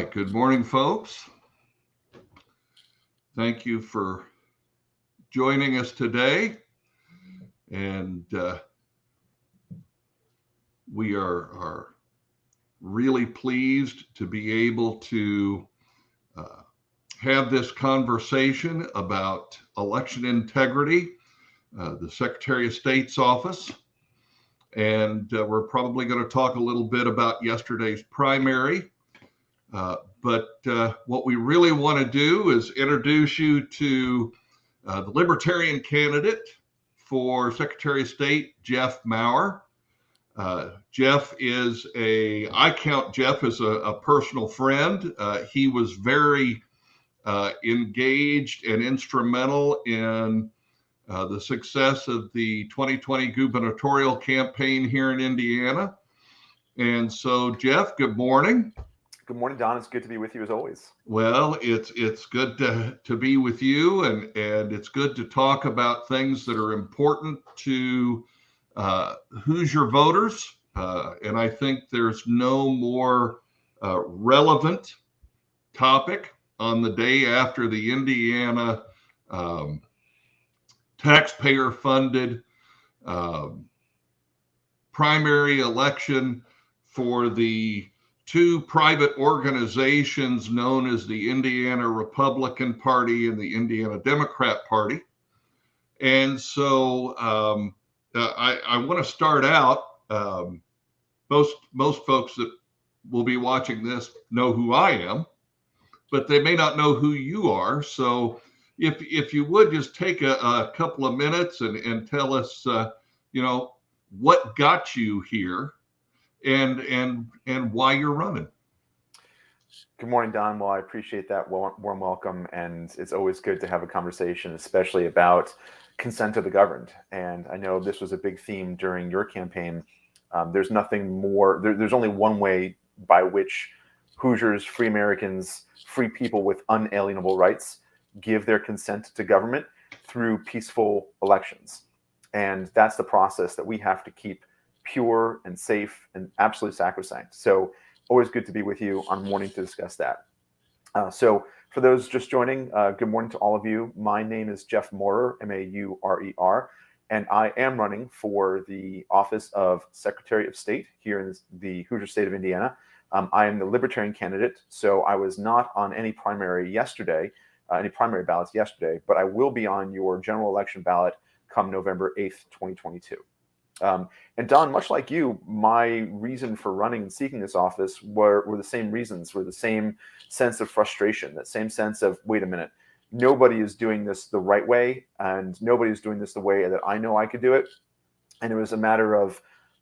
right. Good morning, folks. Thank you for joining us today. And we are really pleased to be able to have this conversation about election integrity, the Secretary of State's office. And we're probably going to talk a little bit about yesterday's primary. But what we really want to do is introduce you to the Libertarian candidate for Secretary of State, Jeff Maurer. Jeff is I count Jeff as a personal friend. He was very engaged and instrumental in the success of the 2020 gubernatorial campaign here in Indiana. And so, Jeff, good morning. Good morning, Don. It's good to be with you as always. Well, it's good to be with you, and it's good to talk about things that are important to Hoosier voters. And I think there's no more relevant topic on the day after the Indiana taxpayer-funded primary election for the two private organizations known as the Indiana Republican Party and the Indiana Democrat Party. And so I want to start out, most folks that will be watching this know who I am, but they may not know who you are. So if you would just take a couple of minutes and tell us, what got you here and why you're running. Good morning, Don. Well, I appreciate that warm welcome, and it's always good to have a conversation, especially about consent of the governed. And I know this was a big theme during your campaign. There's nothing more. There's only one way by which Hoosiers, free Americans, free people with unalienable rights give their consent to government through peaceful elections. And that's the process that we have to keep pure and safe and absolutely sacrosanct. So always good to be with you on morning to discuss that. So for those just joining, good morning to all of you. My name is Jeff Maurer, Maurer, and I am running for the office of Secretary of State here in the Hoosier state of Indiana. I am the Libertarian candidate, so I was not on any primary ballots yesterday, but I will be on your general election ballot come November 8th, 2022. And Don, much like you, my reason for running and seeking this office were the same reasons, were the same sense of frustration, that same sense of, wait a minute, nobody is doing this the right way, and nobody is doing this the way that I know I could do it. And it was a matter of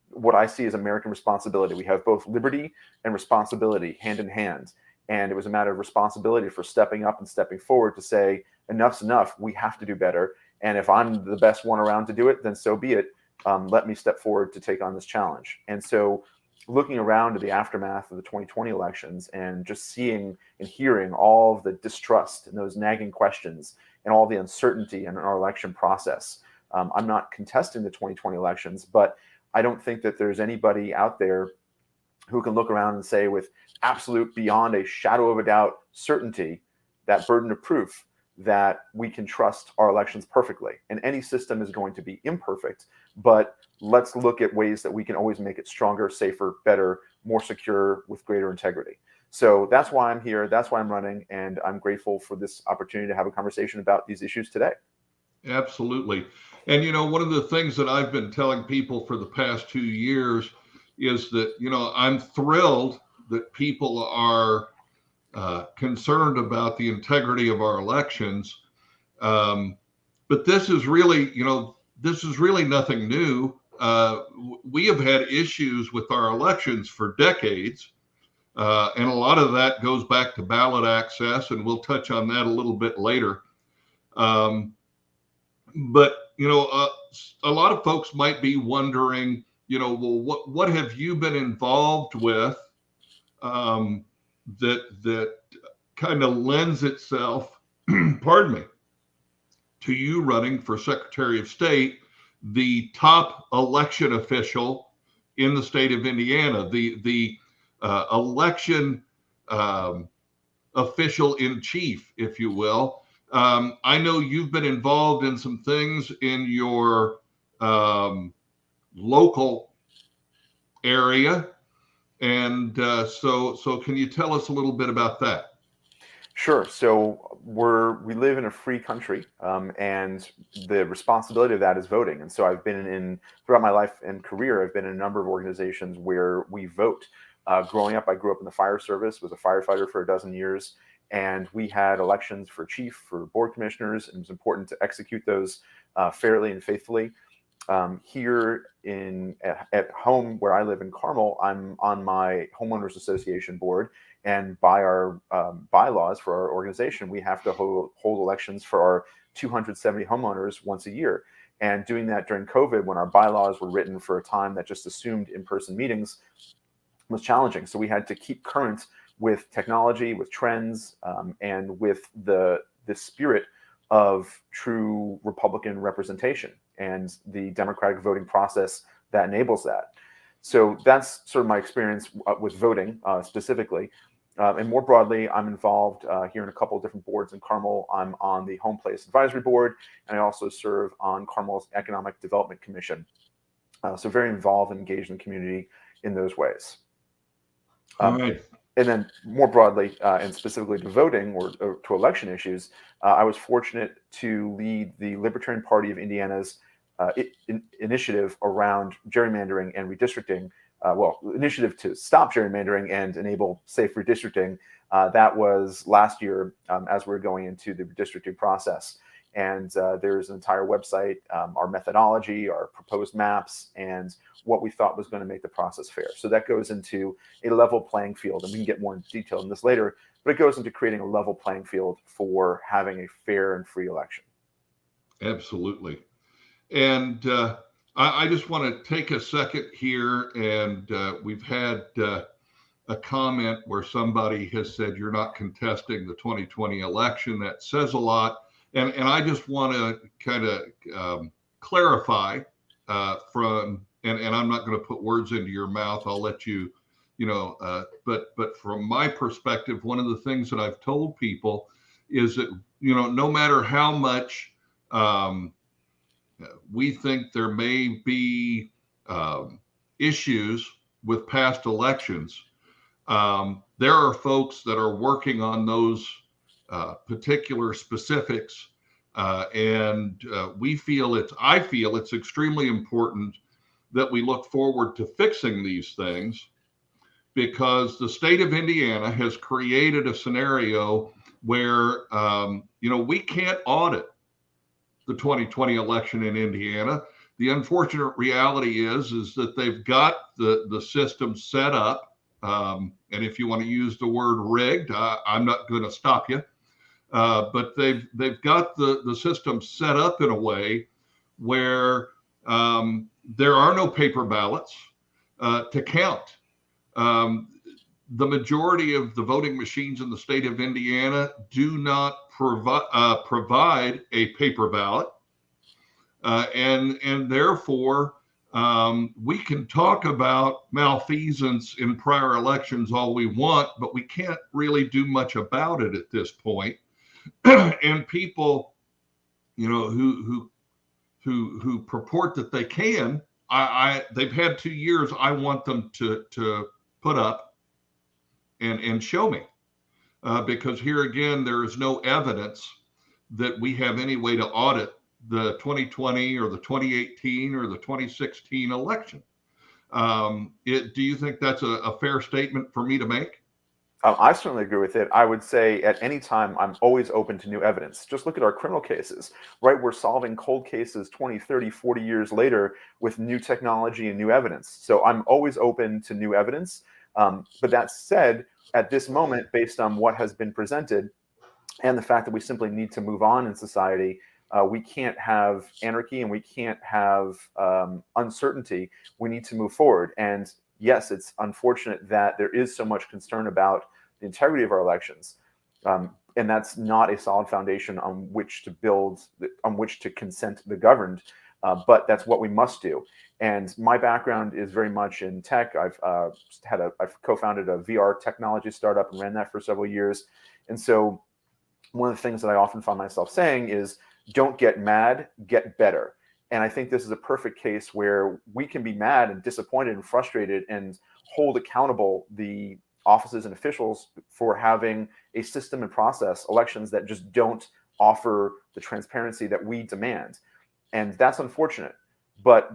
what I see as American responsibility. We have both liberty and responsibility hand in hand. And it was a matter of responsibility for stepping up and stepping forward to say, enough's enough, we have to do better. And if I'm the best one around to do it, then so be it. Let me step forward to take on this challenge. And so looking around at the aftermath of the 2020 elections and just seeing and hearing all of the distrust and those nagging questions and all the uncertainty in our election process. I'm not contesting the 2020 elections, but I don't think that there's anybody out there who can look around and say with absolute, beyond a shadow of a doubt, certainty, that burden of proof, that we can trust our elections perfectly. And any system is going to be imperfect, but let's look at ways that we can always make it stronger, safer, better, more secure, with greater integrity. So that's why I'm here. That's why I'm running. And I'm grateful for this opportunity to have a conversation about these issues today. Absolutely. And, one of the things that I've been telling people for the past 2 years is that, I'm thrilled that people are concerned about the integrity of our elections. But this is really, nothing new. We have had issues with our elections for decades. And a lot of that goes back to ballot access, and we'll touch on that a little bit later. But, a lot of folks might be wondering, well, what have you been involved with that kind of lends itself, pardon me, to you running for Secretary of State, the top election official in the state of Indiana, the election official in chief, if you will. I know you've been involved in some things in your local area, and so can you tell us a little bit about that? Sure. So we live in a free country, and the responsibility of that is voting. And so I've been in throughout my life and career, I've been in a number of organizations where we vote. Growing up, I grew up in the fire service, was a firefighter for a dozen years, and we had elections for chief, for board commissioners, and it was important to execute those fairly and faithfully. Here at home where I live in Carmel, I'm on my homeowners association board, and by our bylaws for our organization, we have to hold elections for our 270 homeowners once a year. And doing that during COVID, when our bylaws were written for a time that just assumed in-person meetings, was challenging. So we had to keep current with technology, with trends, and with the spirit of true Republican representation and the democratic voting process that enables that. So that's sort of my experience with voting specifically. And more broadly, I'm involved here in a couple of different boards in Carmel. I'm on the Home Place Advisory Board, and I also serve on Carmel's Economic Development Commission. So very involved and engaged in the community in those ways. All right. And then more broadly, and specifically to voting or to election issues, I was fortunate to lead the Libertarian Party of Indiana's initiative around gerrymandering and redistricting. Initiative to stop gerrymandering and enable safe redistricting. That was last year as we were going into the redistricting process. And there's an entire website, our methodology, our proposed maps, and what we thought was going to make the process fair. So that goes into a level playing field, and we can get more detail in this later, but it goes into creating a level playing field for having a fair and free election. Absolutely. And I just want to take a second here, and we've had a comment where somebody has said you're not contesting the 2020 election. That says a lot. And I just want to kind of clarify and I'm not going to put words into your mouth. I'll let you, but from my perspective, one of the things that I've told people is that, no matter how much we think there may be issues with past elections, there are folks that are working on those particular specifics, and I feel it's extremely important that we look forward to fixing these things, because the state of Indiana has created a scenario where we can't audit the 2020 election in Indiana. The unfortunate reality is that they've got the system set up, and if you want to use the word rigged, I'm not going to stop you. But they've got the system set up in a way where there are no paper ballots to count. The majority of the voting machines in the state of Indiana do not provide a paper ballot, and therefore we can talk about malfeasance in prior elections all we want, but we can't really do much about it at this point. And people, who purport that they can, they've had 2 years. I want them to put up and show me, because here again, there is no evidence that we have any way to audit the 2020 or the 2018 or the 2016 election. Do you think that's a fair statement for me to make? I certainly agree with it. I would say at any time, I'm always open to new evidence. Just look at our criminal cases, right? We're solving cold cases 20, 30, 40 years later with new technology and new evidence. So I'm always open to new evidence. But that said, at this moment, based on what has been presented and the fact that we simply need to move on in society, we can't have anarchy and we can't have uncertainty. We need to move forward. And yes, it's unfortunate that there is so much concern about the integrity of our elections. And that's not a solid foundation on which to build, on which to consent the governed. but that's what we must do. And my background is very much in tech. I've co-founded a VR technology startup and ran that for several years. And so one of the things that I often find myself saying is, don't get mad, get better. And I think this is a perfect case where we can be mad and disappointed and frustrated and hold accountable the offices and officials for having a system and process, elections that just don't offer the transparency that we demand. And that's unfortunate, but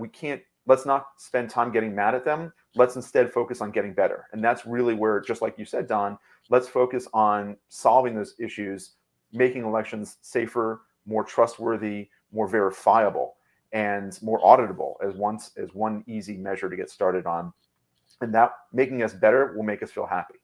let's not spend time getting mad at them. Let's instead focus on getting better. And that's really where, just like you said, Don, let's focus on solving those issues, making elections safer, more trustworthy, more verifiable, and more auditable as one easy measure to get started on. And that making us better will make us feel happy.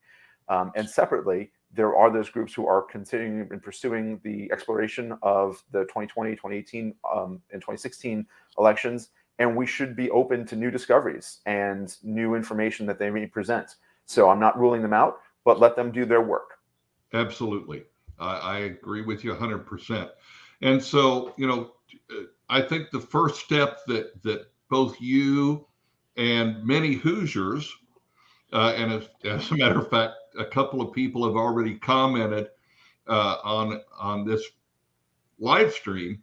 And separately, there are those groups who are continuing and pursuing the exploration of the 2020, 2018, and 2016 elections. And we should be open to new discoveries and new information that they may present. So I'm not ruling them out, but let them do their work. Absolutely. I agree with you 100%. And so, I think the first step that both you and many Hoosiers, and as a matter of fact, a couple of people have already commented on this live stream.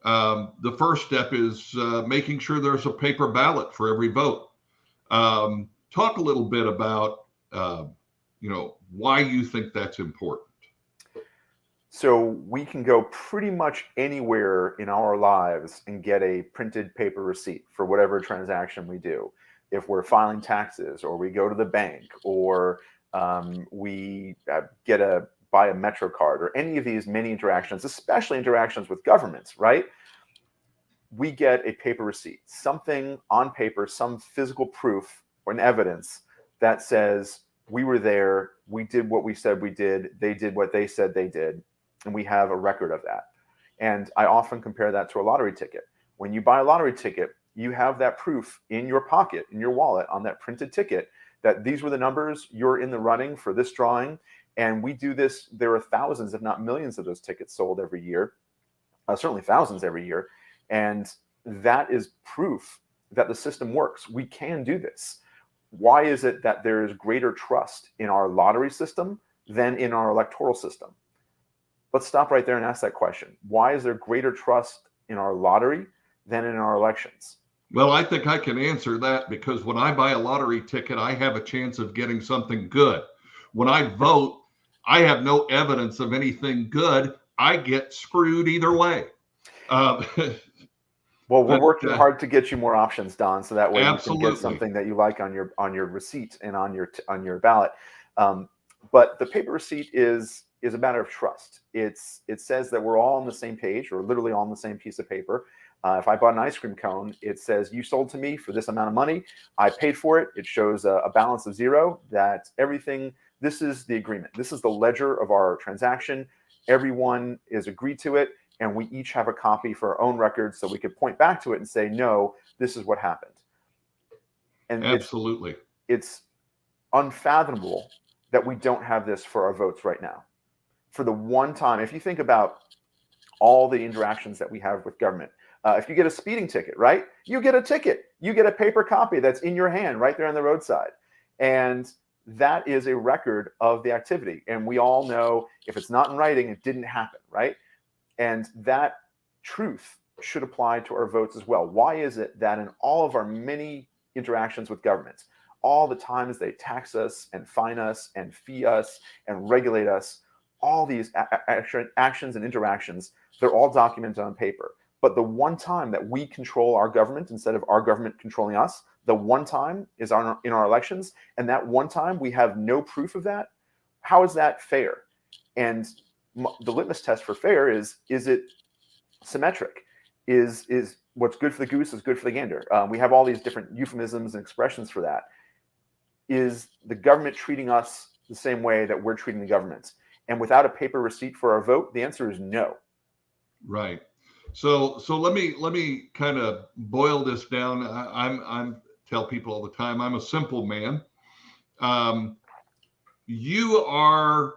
The first step is making sure there's a paper ballot for every vote. Talk a little bit about why you think that's important. So we can go pretty much anywhere in our lives and get a printed paper receipt for whatever transaction we do. If we're filing taxes, or we go to the bank, or we buy a Metro card, or any of these many interactions, especially interactions with governments, right? We get a paper receipt, something on paper, some physical proof or an evidence that says we were there, we did what we said we did, they did what they said they did, and we have a record of that. And I often compare that to a lottery ticket. When you buy a lottery ticket, you have that proof in your pocket, in your wallet, on that printed ticket, that these were the numbers, you're in the running for this drawing. And we do this, there are thousands, if not millions of those tickets sold every year, certainly thousands every year. And that is proof that the system works. We can do this. Why is it that there is greater trust in our lottery system than in our electoral system? Let's stop right there and ask that question. Why is there greater trust in our lottery than in our elections? Well, I think I can answer that, because when I buy a lottery ticket, I have a chance of getting something good. When I vote, I have no evidence of anything good. I get screwed either way. Well, we're working hard to get you more options, Don, so that way absolutely. You can get something that you like on your receipt and on your ballot. But the paper receipt is a matter of trust. It says that we're all on the same page, or literally all on the same piece of paper. If I bought an ice cream cone, it says you sold to me for this amount of money. I paid for it. It shows a balance of zero. That everything. This is the agreement. This is the ledger of our transaction. Everyone is agreed to it, and we each have a copy for our own records, so we could point back to it and say, no, this is what happened. And absolutely, it's unfathomable that we don't have this for our votes right now. For the one time, if you think about all the interactions that we have with government, if you get a speeding ticket, right? You get a ticket. You get a paper copy that's in your hand right there on the roadside. And that is a record of the activity. And we all know if it's not in writing, it didn't happen, right? And that truth should apply to our votes as well. Why is it that in all of our many interactions with governments, all the times they tax us and fine us and fee us and regulate us, all these actions and interactions, they're all documented on paper. But the one time that we control our government instead of our government controlling us, the one time is in our elections. And that one time we have no proof of that. How is that fair? And the litmus test for fair is it symmetric? Is what's good for the goose is good for the gander? We have all these different euphemisms and expressions for that. Is the government treating us the same way that we're treating the government? And without a paper receipt for our vote, the answer is no. Right. So let me kind of boil this down. I'm tell people all the time, I'm a simple man. You are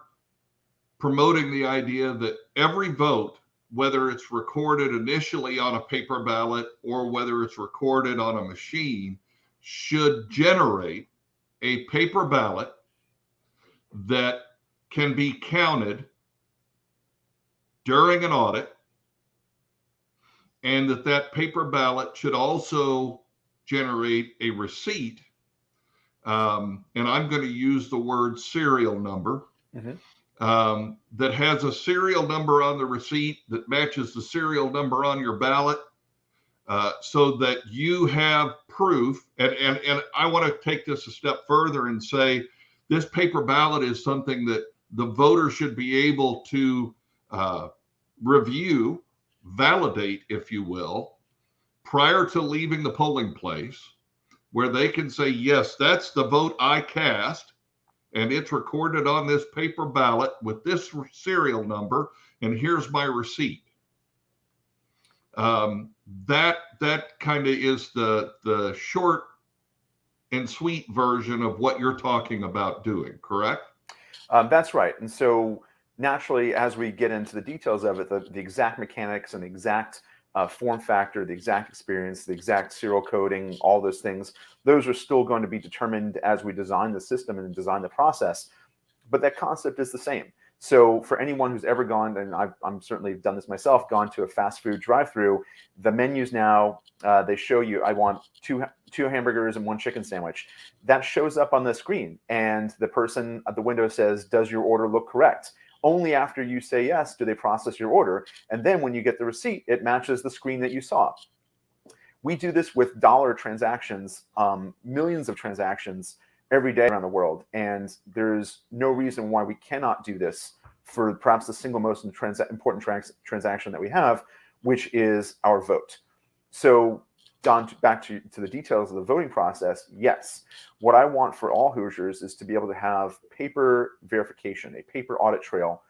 promoting the idea that every vote whether it's recorded initially on a paper ballot or whether it's recorded on a machine, should generate a paper ballot that can be counted during an audit, and that paper ballot should also generate a receipt. And I'm going to use the word serial number. That has a serial number on the receipt that matches the serial number on your ballot, so that you have proof. And I want to take this a step further and say this paper ballot is something that the voter should be able to review, validate, if you will, prior to leaving the polling place, where they can say, yes, that's the vote I cast, and it's recorded on this paper ballot with this serial number, and here's my receipt. That kind of is the short and sweet version of what you're talking about doing, correct? That's right. And so naturally, as we get into the details of it, the exact mechanics and the exact form factor, the exact experience, the exact serial coding, all those things, those are still going to be determined as we design the system and design the process. But that concept is the same. So for anyone who's ever gone, and I'm certainly done this myself, gone to a fast food drive-through, the menus now, they show you, I want two hamburgers and one chicken sandwich. That shows up on the screen, and the person at the window says, does your order look correct? Only after you say yes do they process your order. And then when you get the receipt, it matches the screen that you saw. We do this with dollar transactions, millions of transactions every day around the world. And there's no reason why we cannot do this for perhaps the single most important transaction that we have, which is our vote. So Don, back to the details of the voting process, yes. What I want for all Hoosiers is to be able to have paper verification, a paper audit trail,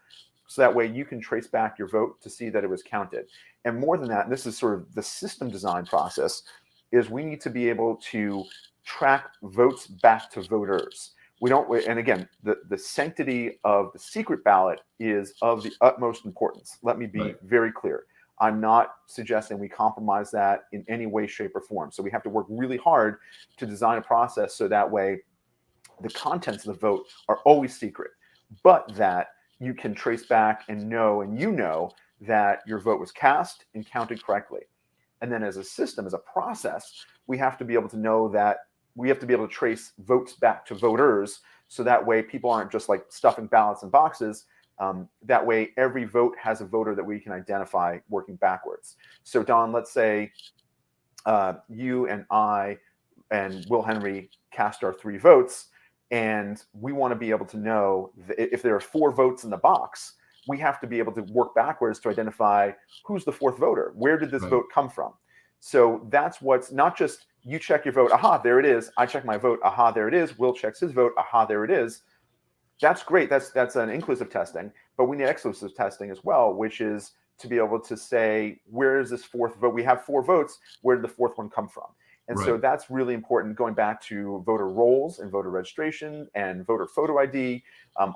so that way you can trace back your vote to see that it was counted. And more than that, and this is sort of the system design process, is we need to be able to track votes back to voters. We don't, and again, the sanctity of the secret ballot is of the utmost importance. Let me be very clear. I'm not suggesting we compromise that in any way, shape, or form. So we have to work really hard to design a process so that way the contents of the vote are always secret, but that you can trace back and know, and you know that your vote was cast and counted correctly. And then as a system, as a process, we have to be able to know that we have to be able to trace votes back to voters, so that way people aren't just like stuffing ballots in boxes. That way every vote has a voter that we can identify working backwards. So Don, let's say you and I and Will Henry cast our 3 votes, and we want to be able to know that if there are 4 votes in the box, we have to be able to work backwards to identify who's the 4th voter. Where did this vote come from? So that's what's not just you check your vote, aha, there it is. I check my vote, aha, there it is. Will checks his vote, aha, there it is. That's great. That's an inclusive testing, but we need exclusive testing as well, which is to be able to say, where is this 4th vote? We have 4 votes. Where did the 4th one come from? And so that's really important, going back to voter rolls and voter registration and voter photo ID,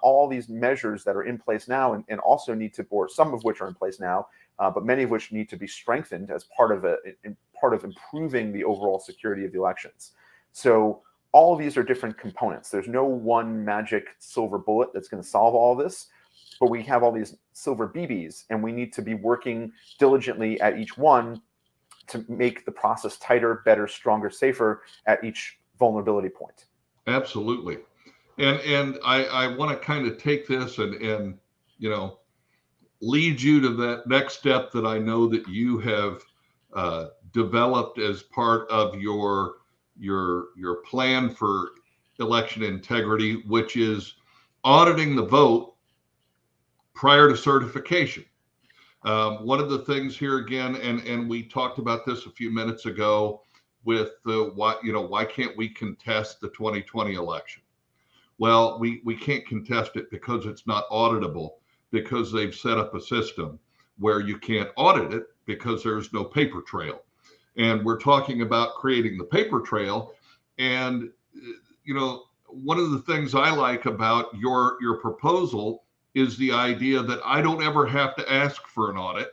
all these measures that are in place now and also need to, or some of which are in place now, but many of which need to be strengthened as part of improving the overall security of the elections. So all of these are different components. There's no one magic silver bullet that's going to solve all this, but we have all these silver BBs, and we need to be working diligently at each one to make the process tighter, better, stronger, safer at each vulnerability point. Absolutely. And I want to kind of take this and lead you to that next step that I know that you have developed as part of your plan for election integrity, which is auditing the vote prior to certification. One of the things here again, and we talked about this a few minutes ago with why can't we contest the 2020 election? Well, we can't contest it because it's not auditable, because they've set up a system where you can't audit it because there's no paper trail. And we're talking about creating the paper trail. And one of the things I like about your proposal is the idea that I don't ever have to ask for an audit.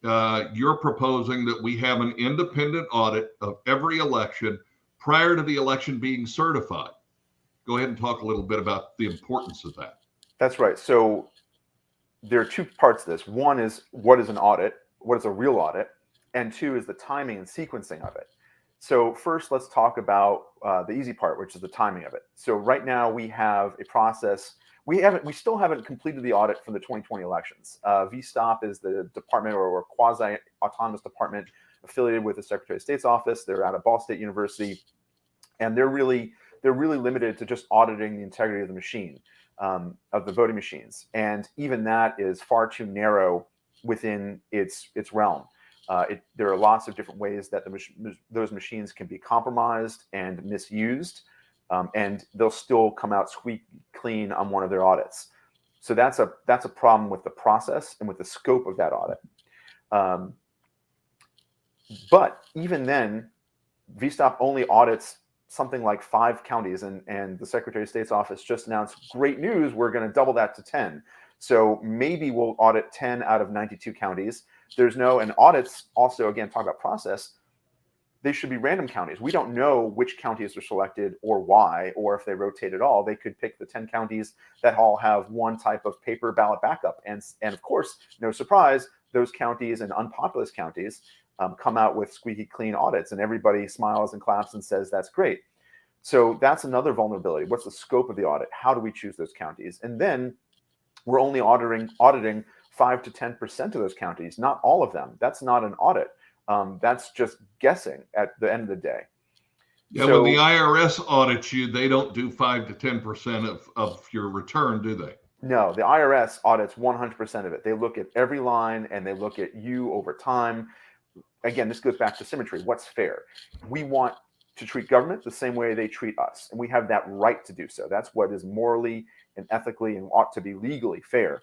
you're proposing that we have an independent audit of every election prior to the election being certified. Go ahead and talk a little bit about the importance of that. That's right. So there are two parts to this. One is, what is an audit? What is a real audit? And two is the timing and sequencing of it. So first, let's talk about the easy part, which is the timing of it. So right now we have a process. We still haven't completed the audit for the 2020 elections. VSTOP is the department or quasi-autonomous department affiliated with the Secretary of State's office. They're out of Ball State University, and they're really limited to just auditing the integrity of the machine, of the voting machines. And even that is far too narrow within its realm. There are lots of different ways that those machines can be compromised and misused, and they'll still come out squeaky clean on one of their audits. So that's a problem with the process and with the scope of that audit. But even then, VSTOP only audits something like 5 counties, and the Secretary of State's office just announced, great news, we're going to double that to 10. So maybe we'll audit 10 out of 92 counties. And audits also, again, talk about process, they should be random counties. We don't know which counties are selected or why, or if they rotate at all. They could pick the 10 counties that all have one type of paper ballot backup. And of course, no surprise, those counties and unpopulous counties come out with squeaky clean audits, and everybody smiles and claps and says, that's great. So that's another vulnerability. What's the scope of the audit? How do we choose those counties? And then we're only auditing 5 to 10% of those counties, not all of them. That's not an audit. That's just guessing at the end of the day. Yeah, so, when the IRS audits you, they don't do 5 to 10% of your return, do they? No, the IRS audits 100% of it. They look at every line and they look at you over time. Again, this goes back to symmetry. What's fair? We want to treat government the same way they treat us, and we have that right to do so. That's what is morally and ethically and ought to be legally fair.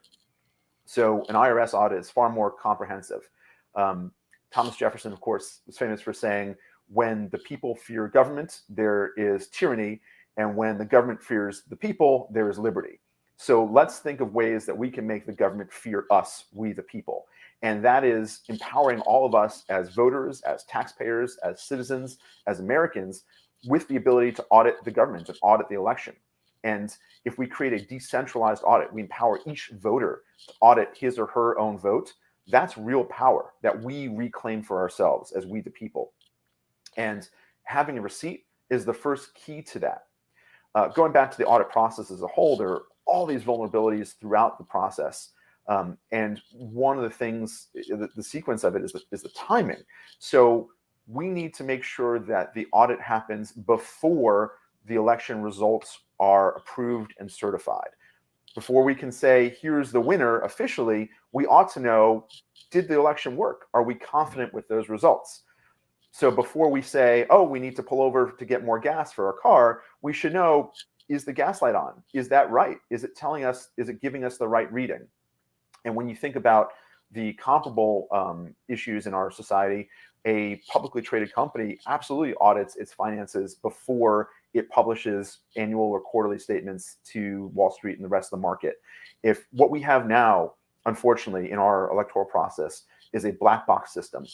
So an IRS audit is far more comprehensive. Thomas Jefferson, of course, is famous for saying, when the people fear government, there is tyranny, and when the government fears the people, there is liberty. So let's think of ways that we can make the government fear us, we the people. And that is empowering all of us as voters, as taxpayers, as citizens, as Americans, with the ability to audit the government and audit the election. And if we create a decentralized audit, we empower each voter to audit his or her own vote. That's real power that we reclaim for ourselves as we the people. And having a receipt is the first key to that. Going back to the audit process as a whole, there are all these vulnerabilities throughout the process. And one of the things, the sequence of it is the timing. So we need to make sure that the audit happens before the election results are approved and certified. Before we can say, here's the winner officially, we ought to know, did the election work? Are we confident with those results? So before we say, oh, we need to pull over to get more gas for our car, we should know, is the gas light on? Is that right? Is it telling us, is it giving us the right reading? And when you think about the comparable issues in our society, a publicly traded company absolutely audits its finances before it publishes annual or quarterly statements to Wall Street and the rest of the market. If what we have now, unfortunately, in our electoral process is a black box system,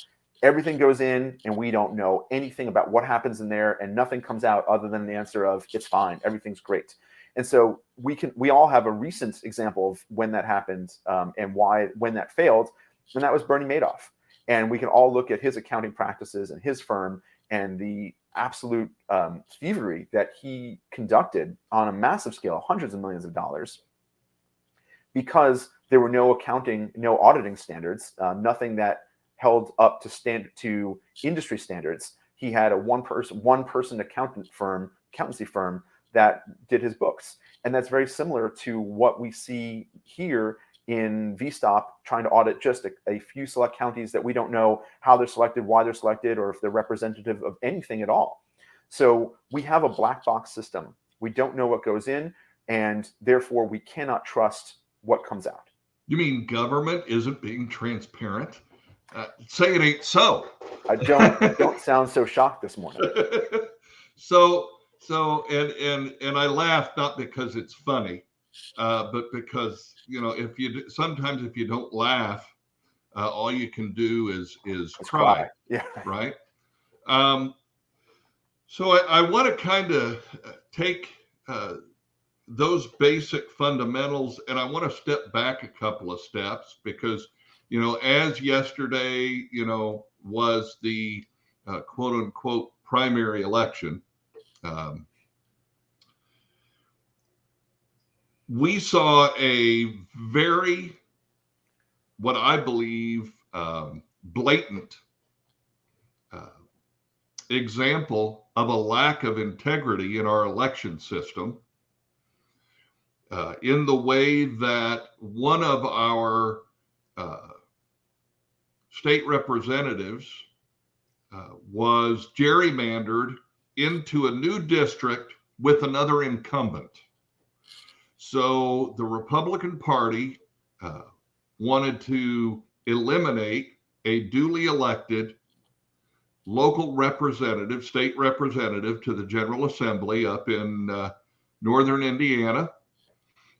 everything goes in and we don't know anything about what happens in there, and nothing comes out other than the answer of it's fine, everything's great. And so we all have a recent example of when that happened and when that failed, and that was Bernie Madoff. And we can all look at his accounting practices and his firm and the absolute thievery that he conducted on a massive scale, hundreds of millions of dollars, because there were no auditing standards, nothing that held up to industry standards. He had a one person accountancy firm that did his books. And that's very similar to what we see here in VSTOP, trying to audit just a few select counties that we don't know how they're selected, why they're selected, or if they're representative of anything at all. So we have a black box system. We don't know what goes in, and therefore we cannot trust what comes out. You mean government isn't being transparent? Say it ain't so. I don't sound so shocked this morning. So and I laugh not because it's funny, but because sometimes if you don't laugh, all you can do is Let's cry, Yeah. right? So I want to kind of take those basic fundamentals, and I want to step back a couple of steps because, as yesterday, was the quote unquote primary election. We saw a very, what I believe, blatant example of a lack of integrity in our election system, in the way that one of our state representatives was gerrymandered into a new district with another incumbent. So the Republican Party wanted to eliminate a duly elected local representative, state representative to the General Assembly up in northern Indiana.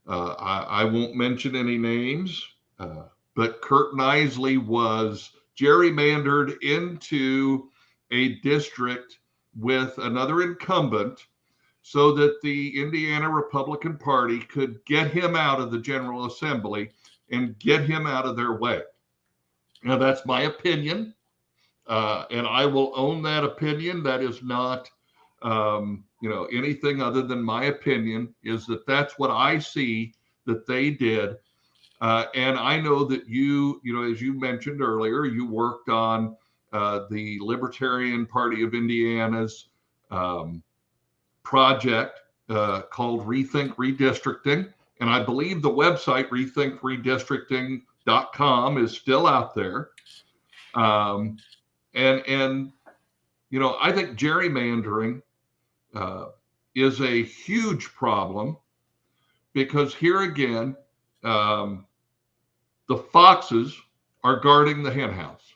I won't mention any names, but Kurt Knisley was gerrymandered into a district with another incumbent so that the Indiana Republican Party could get him out of the General Assembly and get him out of their way. Now, that's my opinion, and I will own that opinion. That is not anything other than my opinion, is that that's what I see that they did. And I know that as you mentioned earlier, you worked on the Libertarian Party of Indiana's project called Rethink Redistricting. And I believe the website rethinkredistricting.com is still out there. And I think gerrymandering is a huge problem because here again, the foxes are guarding the henhouse.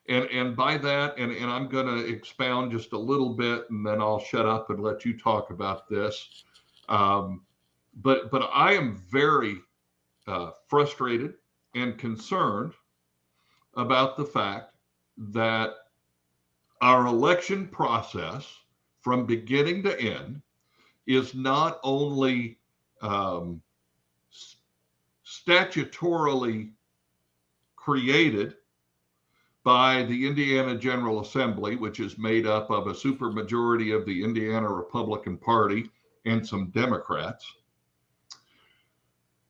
And by that, and I'm going to expound just a little bit, and then I'll shut up and let you talk about this. But I am very frustrated and concerned about the fact that our election process from beginning to end is not only statutorily created by the Indiana General Assembly, which is made up of a supermajority of the Indiana Republican Party and some Democrats,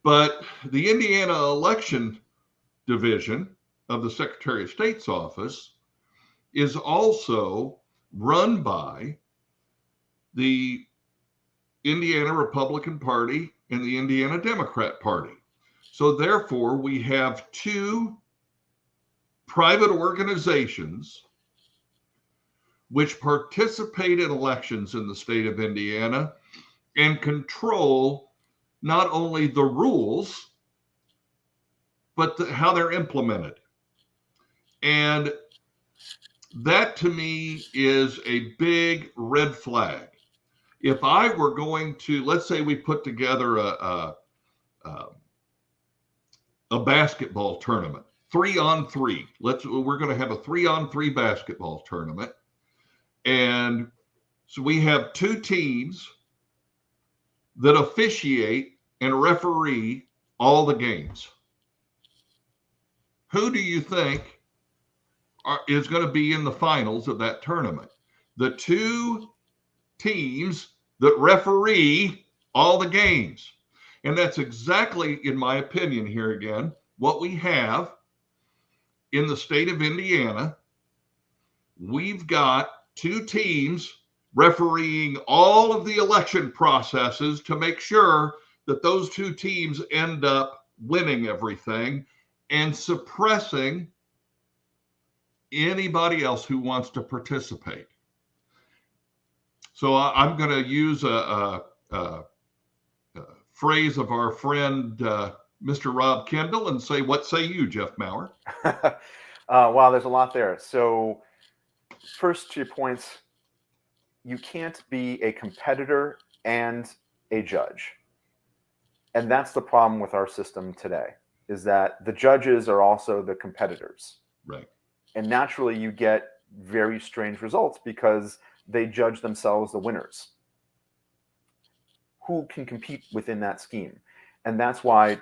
but the Indiana Election Division of the Secretary of State's office is also run by the Indiana Republican Party and the Indiana Democrat Party. So therefore, we have two private organizations which participate in elections in the state of Indiana and control not only the rules, but how they're implemented. And that to me is a big red flag. If I were going to, let's say we put together a basketball tournament, 3-on-3. We're going to have a 3-on-3 basketball tournament. And so we have two teams that officiate and referee all the games. Who do you think is going to be in the finals of that tournament? The two teams that referee all the games. And that's exactly, in my opinion here again, what we have in the state of Indiana. We've got two teams refereeing all of the election processes to make sure that those two teams end up winning everything and suppressing anybody else who wants to participate. So I'm going to use a phrase of our friend, Mr. Rob Kendall, and say, what say you, Jeff Maurer? Wow, there's a lot there. So first, to your points, you can't be a competitor and a judge. And that's the problem with our system today. is that the judges are also the competitors. Right. And naturally, you get very strange results because they judge themselves the winners. Who can compete within that scheme? And that's why,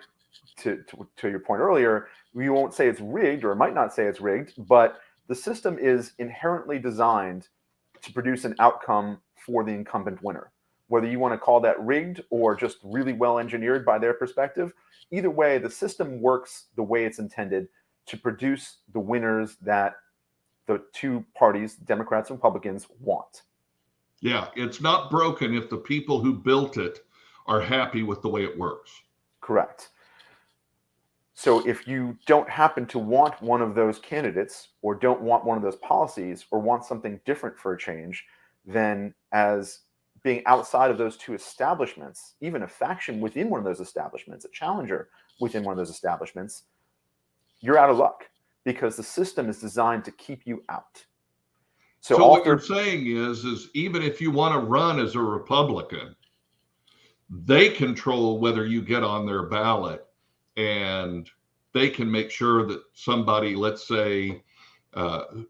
to your point earlier, we won't say it's rigged, or might not say it's rigged, but the system is inherently designed to produce an outcome for the incumbent winner. Whether you want to call that rigged or just really well engineered by their perspective, either way, the system works the way it's intended to produce the winners that the two parties, Democrats and Republicans, want. Yeah, it's not broken if the people who built it are happy with the way it works. Correct. So if you don't happen to want one of those candidates, or don't want one of those policies, or want something different for a change, then as being outside of those two establishments, even a faction within one of those establishments, a challenger within one of those establishments, you're out of luck, because the system is designed to keep you out. So what you're saying is even if you want to run as a Republican, they control whether you get on their ballot, and they can make sure that somebody, let's say,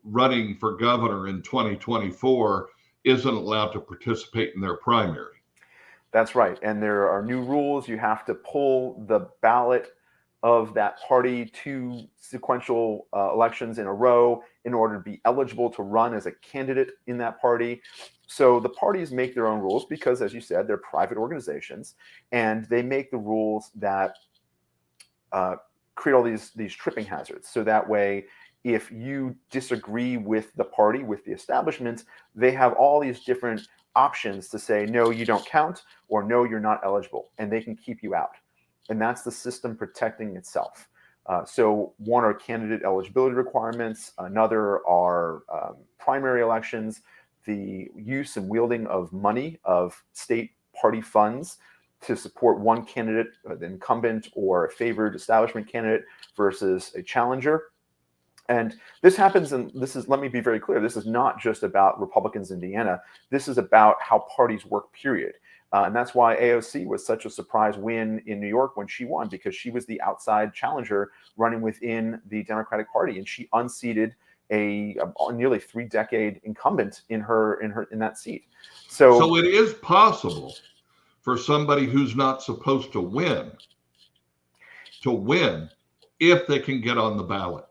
running for governor in 2024 isn't allowed to participate in their primary. That's right. And there are new rules. You have to pull the ballot of that party 2 sequential elections in a row in order to be eligible to run as a candidate in that party. So the parties make their own rules because, as you said, they're private organizations, and they make the rules that create all these tripping hazards. So that way, if you disagree with the party, with the establishment, they have all these different options to say, no, you don't count, or no, you're not eligible, and they can keep you out. And that's the system protecting itself. So one are candidate eligibility requirements, another are primary elections, the use and wielding of money, of state party funds to support one candidate, the incumbent or a favored establishment candidate versus a challenger. And this happens, and this is, let me be very clear, this is not just about Republicans in Indiana. This is about how parties work, period. And that's why AOC was such a surprise win in New York when she won, because she was the outside challenger running within the Democratic Party, and she unseated a nearly 3-decade incumbent in that seat. So it is possible for somebody who's not supposed to win if they can get on the ballot.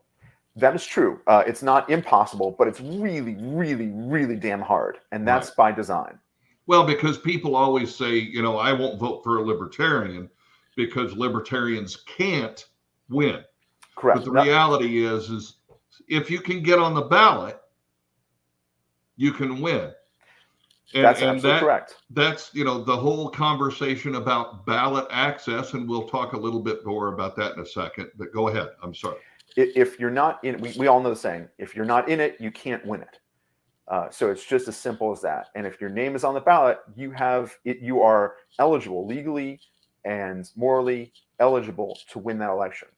That is true. It's not impossible, but it's really, really, really damn hard. And that's by design. Well, because people always say, I won't vote for a Libertarian because Libertarians can't win. Correct. But the reality is if you can get on the ballot, you can win. That's absolutely correct. That's, the whole conversation about ballot access, and we'll talk a little bit more about that in a second, but go ahead. I'm sorry. If you're not in, we all know the saying, if you're not in it, you can't win it. So it's just as simple as that. And if your name is on the ballot, you are eligible, legally and morally eligible to win that election.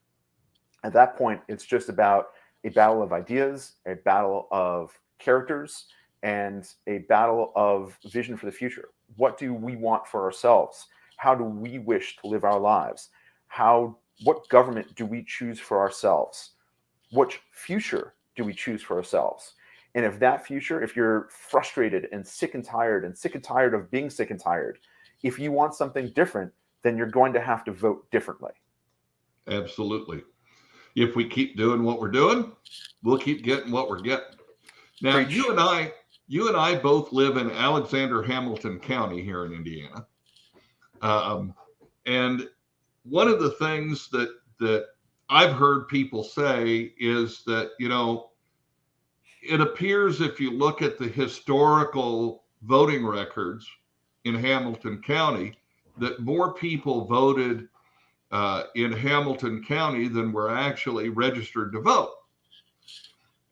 At that point, it's just about a battle of ideas, a battle of characters, and a battle of vision for the future. What do we want for ourselves? How do we wish to live our lives? What government do we choose for ourselves? What future do we choose for ourselves? And if that future, if you're frustrated and sick and tired of being sick and tired, if you want something different, then you're going to have to vote differently. Absolutely. If we keep doing what we're doing, we'll keep getting what we're getting. Now, you and I both live in Alexander Hamilton County here in Indiana. And one of the things that I've heard people say is that, it appears if you look at the historical voting records in Hamilton County, that more people voted in Hamilton County than were actually registered to vote.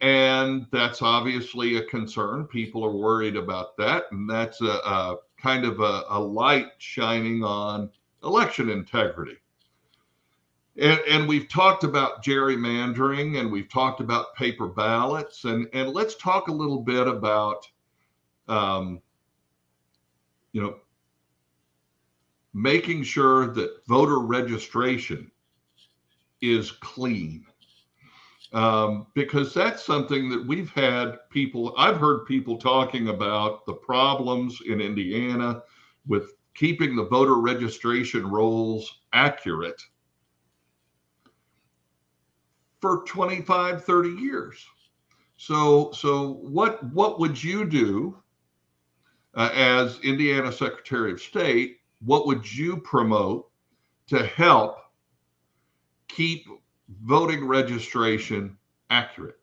And that's obviously a concern. People are worried about that. And that's a kind of a light shining on election integrity. And we've talked about gerrymandering, and we've talked about paper ballots, and let's talk a little bit about, making sure that voter registration is clean. Because that's something that I've heard people talking about the problems in Indiana with keeping the voter registration rolls accurate for 25, 30 years. So what would you do as Indiana Secretary of State? What would you promote to help keep voting registration accurate?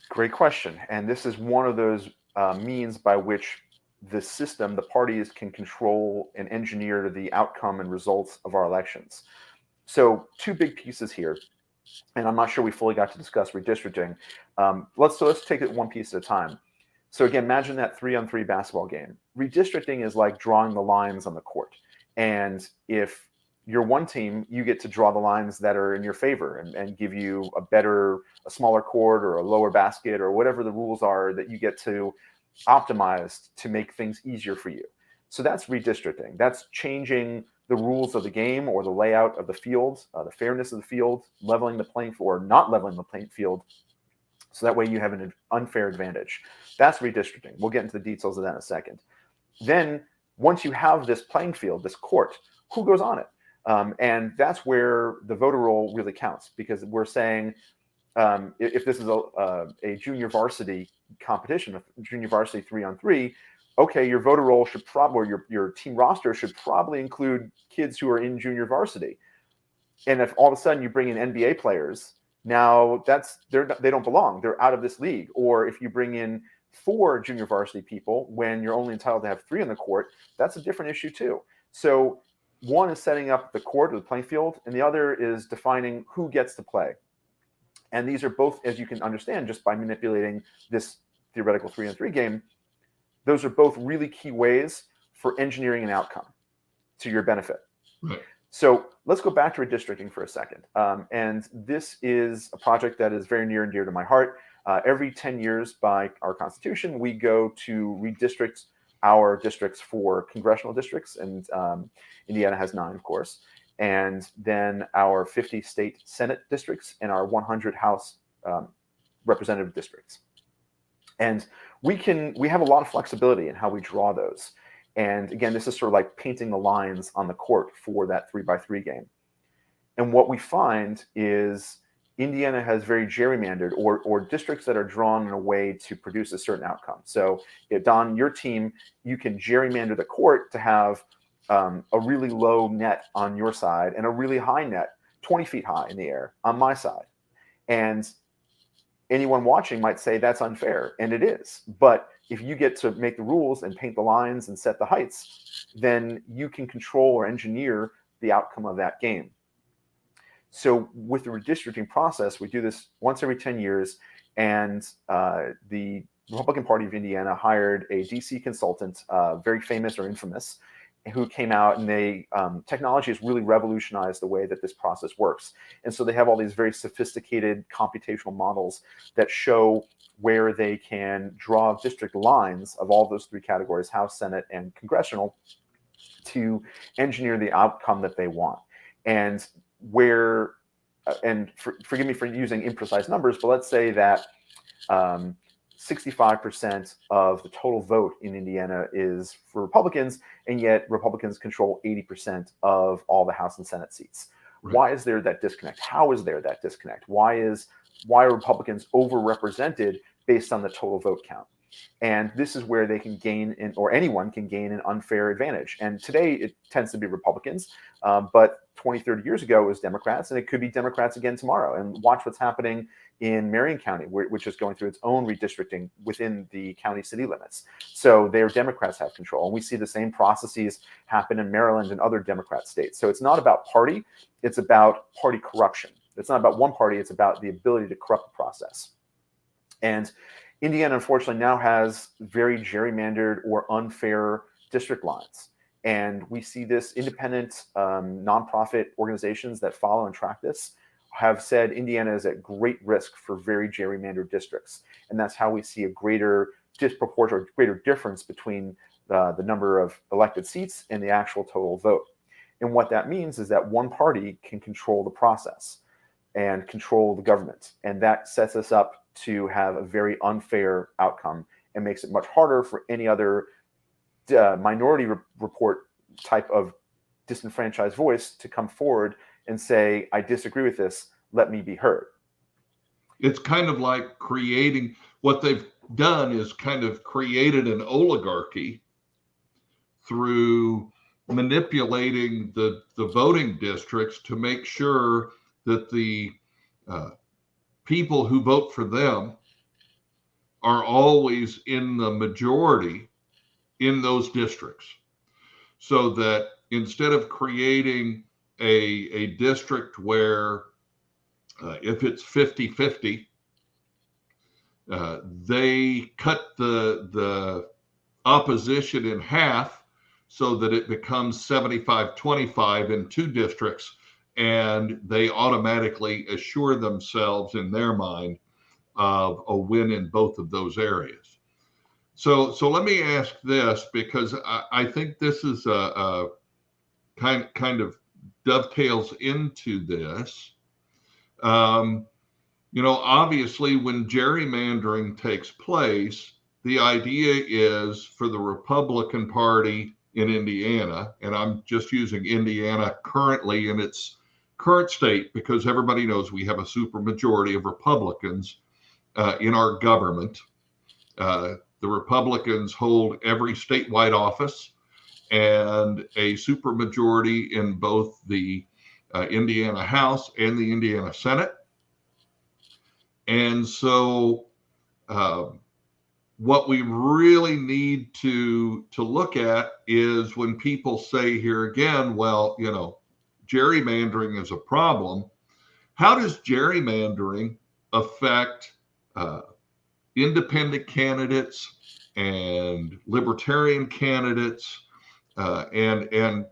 Great question. And this is one of those means by which the system, the parties can control and engineer the outcome and results of our elections. So two big pieces here, and I'm not sure we fully got to discuss redistricting. Let's take it one piece at a time. So again, imagine that 3-on-3 basketball game. Redistricting is like drawing the lines on the court. And if you're one team, you get to draw the lines that are in your favor and give you a smaller court or a lower basket or whatever the rules are that you get to optimize to make things easier for you. So that's redistricting. That's changing the rules of the game or the layout of the field, the fairness of the field, leveling the playing field or not leveling the playing field. So that way you have an unfair advantage. That's redistricting. We'll get into the details of that in a second. Then once you have this playing field, this court, who goes on it? And that's where the voter roll really counts, because we're saying if this is a junior varsity competition, a junior varsity 3-on-3, okay, your voter roll should probably, or your team roster should probably include kids who are in junior varsity. And if all of a sudden you bring in NBA players, now they don't belong. They're out of this league. Or if you bring in 4 junior varsity people when you're only entitled to have 3 on the court, that's a different issue too. So one is setting up the court or the playing field, and the other is defining who gets to play. And these are both, as you can understand, just by manipulating this theoretical 3-on-3 game, those are both really key ways for engineering an outcome to your benefit. Right. So let's go back to redistricting for a second. And this is a project that is very near and dear to my heart. Every 10 years by our Constitution, we go to redistrict our districts for congressional districts, and Indiana has 9, of course, and then our 50 state Senate districts and our 100 House representative districts. And we have a lot of flexibility in how we draw those. And again, this is sort of like painting the lines on the court for that 3-by-3 game. And what we find is Indiana has very gerrymandered or districts that are drawn in a way to produce a certain outcome. So Don, your team, you can gerrymander the court to have a really low net on your side and a really high net, 20 feet high in the air on my side. And anyone watching might say that's unfair, and it is. But if you get to make the rules and paint the lines and set the heights, then you can control or engineer the outcome of that game. So with the redistricting process, we do this once every 10 years, and the Republican Party of Indiana hired a DC consultant, very famous or infamous, who came out, and technology has really revolutionized the way that this process works. And so they have all these very sophisticated computational models that show where they can draw district lines of all those 3 categories, House, Senate, and congressional, to engineer the outcome that they want. And forgive me for using imprecise numbers, but let's say that 65% of the total vote in Indiana is for Republicans, and yet Republicans control 80% of all the House and Senate seats. Right. Why is there that disconnect? How is there that disconnect? Why are Republicans overrepresented based on the total vote count? And this is where they can gain, or anyone can gain, an unfair advantage. And today it tends to be Republicans, but 20, 30 years ago it was Democrats, and it could be Democrats again tomorrow. And watch what's happening in Marion County, which is going through its own redistricting within the county city limits. So their Democrats have control. And we see the same processes happen in Maryland and other Democrat states. So it's not about party, it's about party corruption. It's not about one party, it's about the ability to corrupt the process. And Indiana, unfortunately, now has very gerrymandered or unfair district lines. And we see this. Independent nonprofit organizations that follow and track this have said Indiana is at great risk for very gerrymandered districts. And that's how we see a greater disproportion or greater difference between the number of elected seats and the actual total vote. And what that means is that one party can control the process and control the government. And that sets us up to have a very unfair outcome and makes it much harder for any other minority report type of disenfranchised voice to come forward and say, I disagree with this, let me be heard. It's kind of like creating, what they've done is kind of created an oligarchy through manipulating the voting districts to make sure that the people who vote for them are always in the majority in those districts. So that instead of creating a district where if it's 50-50, they cut the opposition in half so that it becomes 75-25 in two districts, and they automatically assure themselves in their mind of a win in both of those areas. So let me ask this, because I think this is a kind of dovetails into this. Obviously, when gerrymandering takes place, the idea is for the Republican Party in Indiana, and I'm just using Indiana currently in its current state because everybody knows we have a supermajority of Republicans in our government. The Republicans hold every statewide office and a supermajority in both the Indiana House and the Indiana Senate. And so what we really need to look at is when people say here again, well, gerrymandering is a problem. How does gerrymandering affect independent candidates and libertarian candidates? And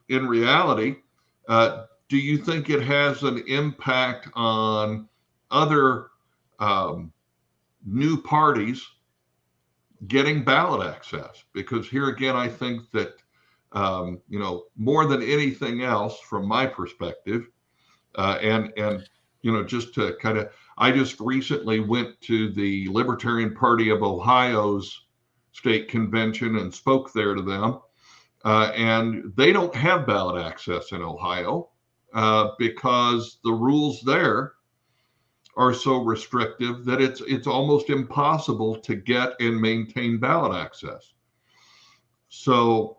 in reality, do you think it has an impact on other new parties getting ballot access? Because here again, I think that, more than anything else, from my perspective, just to kind of, I just recently went to the Libertarian Party of Ohio's state convention and spoke there to them. And they don't have ballot access in Ohio because the rules there are so restrictive that it's almost impossible to get and maintain ballot access. So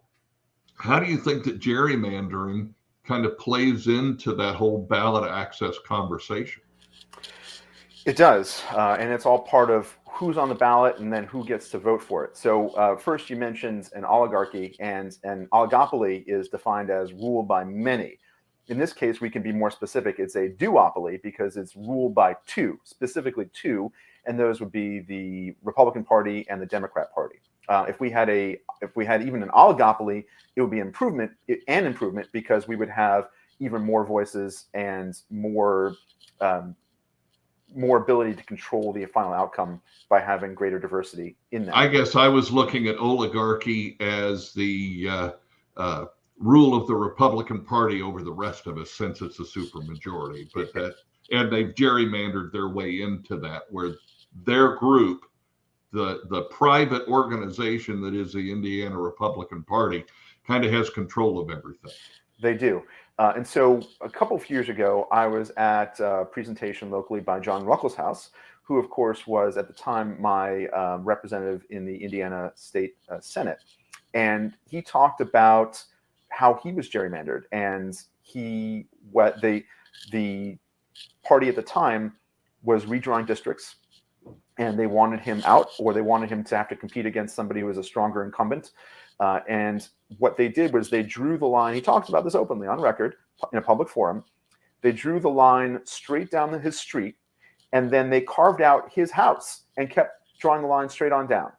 how do you think that gerrymandering kind of plays into that whole ballot access conversation? It does, and it's all part of who's on the ballot and then who gets to vote for it. So first you mentioned an oligarchy, and an oligopoly is defined as ruled by many. In this case, we can be more specific. It's a duopoly because it's ruled by two, specifically two, and those would be the Republican Party and the Democrat Party. If we had even an oligopoly, it would be an improvement because we would have even more voices and more ability to control the final outcome by having greater diversity in that. I guess I was looking at oligarchy as the rule of the Republican Party over the rest of us, since it's a supermajority. And they've gerrymandered their way into that, where their group, the private organization that is the Indiana Republican Party, kind of has control of everything. They do. And so a couple of years ago, I was at a presentation locally by John Ruckelshaus, who, of course, was at the time my representative in the Indiana State Senate. And he talked about how he was gerrymandered. And the party at the time was redrawing districts, and they wanted him out, or they wanted him to have to compete against somebody who was a stronger incumbent. And what they did was they drew the line. He talks about this openly on record in a public forum. They drew the line straight down his street, and then they carved out his house and kept drawing the line straight on down.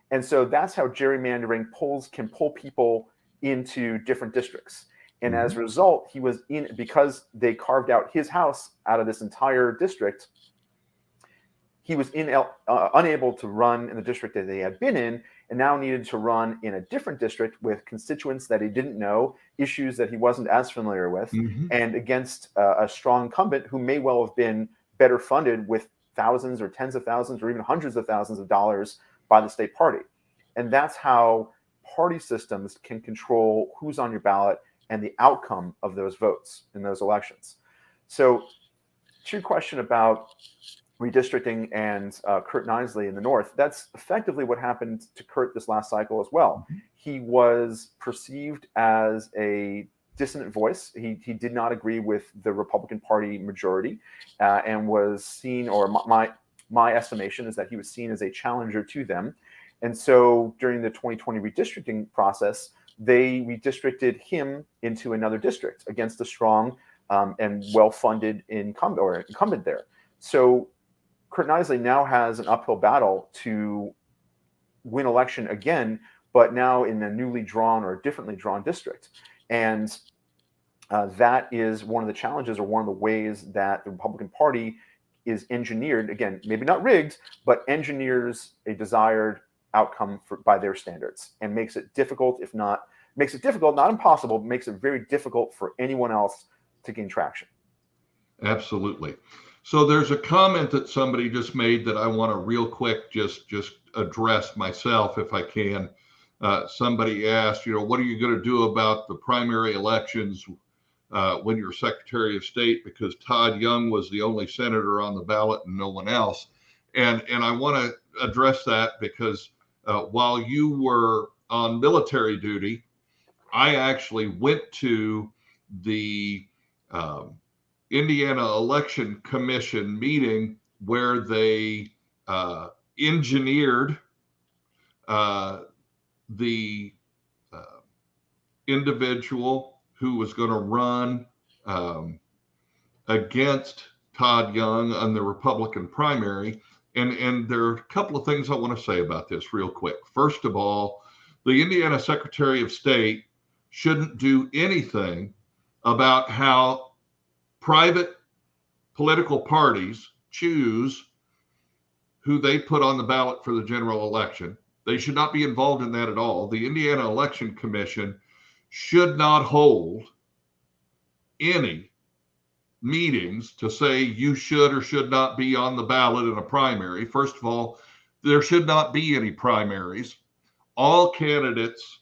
And so that's how gerrymandering can pull people into different districts. And as a result, he was in, because they carved out his house out of this entire district, he was unable to run in the district that they had been in, and now needed to run in a different district with constituents that he didn't know, issues that he wasn't as familiar with, and against a strong incumbent who may well have been better funded with thousands or tens of thousands or even hundreds of thousands of dollars by the state party. And that's how party systems can control who's on your ballot and the outcome of those votes in those elections. So to your question about redistricting and Kurt Nisley in the North, that's effectively what happened to Kurt this last cycle as well. He was perceived as a dissonant voice. He did not agree with the Republican Party majority and was seen, or my estimation is that he was seen as a challenger to them. And so during the 2020 redistricting process, they redistricted him into another district against a strong and well-funded incumbent there. So Kurt Nisley now has an uphill battle to win election again, but now in a newly drawn or differently drawn district. And that is one of the challenges, or one of the ways that the Republican Party is engineered, again, maybe not rigged, but engineers a desired outcome by their standards, and makes it difficult, not impossible, but makes it very difficult for anyone else to gain traction. Absolutely. So there's a comment that somebody just made that I want to real quick just address myself if I can. Somebody asked, what are you going to do about the primary elections when you're Secretary of State, because Todd Young was the only senator on the ballot and no one else. And I want to address that because while you were on military duty, I actually went to the Indiana Election Commission meeting where they engineered the individual who was going to run against Todd Young on the Republican primary. And there are a couple of things I want to say about this real quick. First of all, the Indiana Secretary of State shouldn't do anything about how private political parties choose who they put on the ballot for the general election. They should not be involved in that at all. The Indiana Election Commission should not hold any meetings to say you should or should not be on the ballot in a primary. First of all, there should not be any primaries. All candidates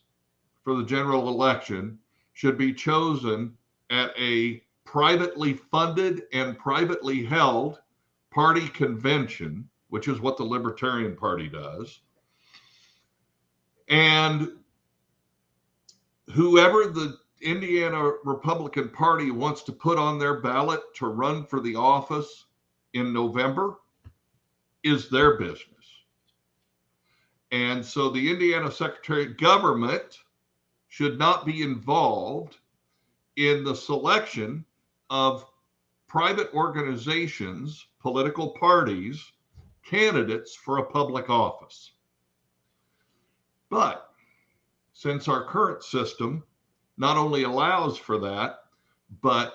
for the general election should be chosen at a privately funded and privately held party convention, which is what the Libertarian Party does. And whoever the Indiana Republican Party wants to put on their ballot to run for the office in November is their business. And so the Indiana Secretary of Government should not be involved in the selection of private organizations, political parties, candidates for a public office. But since our current system not only allows for that, but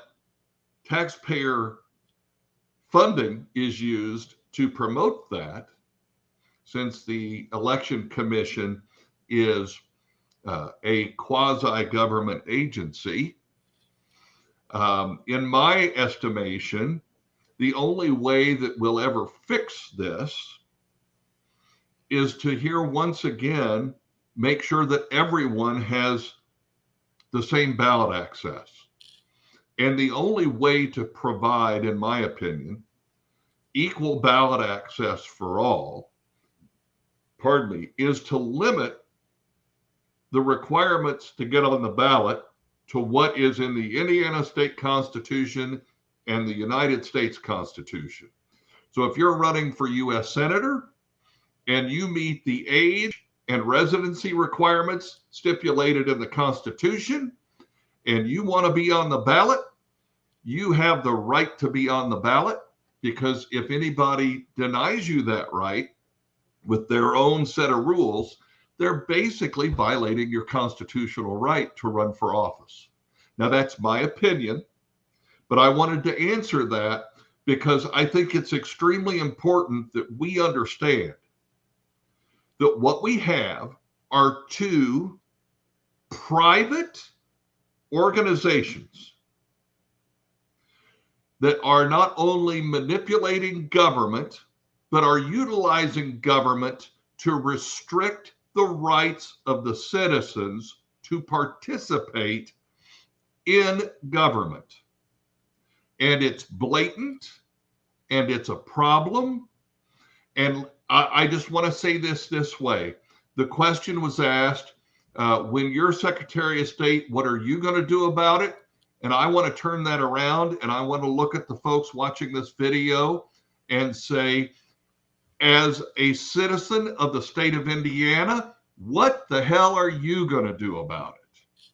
taxpayer funding is used to promote that, since the Election Commission is a quasi-government agency, in my estimation, the only way that we'll ever fix this is to here once again make sure that everyone has the same ballot access. And the only way to provide, in my opinion, equal ballot access for all, is to limit the requirements to get on the ballot to what is in the Indiana State Constitution and the United States Constitution. So if you're running for U.S. Senator and you meet the age and residency requirements stipulated in the Constitution and you want to be on the ballot, you have the right to be on the ballot, because if anybody denies you that right with their own set of rules, they're basically violating your constitutional right to run for office. Now, that's my opinion, but I wanted to answer that because I think it's extremely important that we understand that what we have are two private organizations that are not only manipulating government, but are utilizing government to restrict the rights of the citizens to participate in government. And it's blatant, and it's a problem. And I just want to say this way. The question was asked, when you're Secretary of State, what are you going to do about it? And I want to turn that around, and I want to look at the folks watching this video and say, as a citizen of the state of Indiana, what the hell are you going to do about it?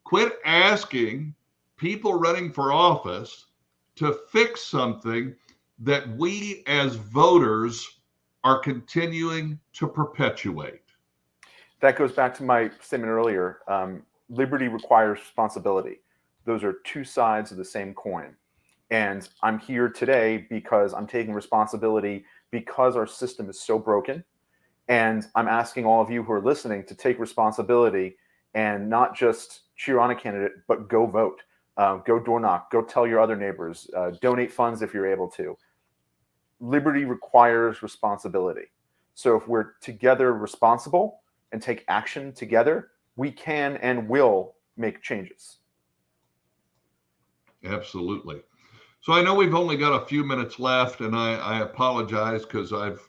Quit asking people running for office to fix something that we as voters are continuing to perpetuate. That goes back to my statement earlier. Liberty requires responsibility. Those are two sides of the same coin. And I'm here today because I'm taking responsibility because our system is so broken. And I'm asking all of you who are listening to take responsibility and not just cheer on a candidate, but go vote, go door knock, go tell your other neighbors, donate funds if you're able to. Liberty requires responsibility. So if we're together responsible and take action together, we can and will make changes. Absolutely. So I know we've only got a few minutes left, and I apologize because I've,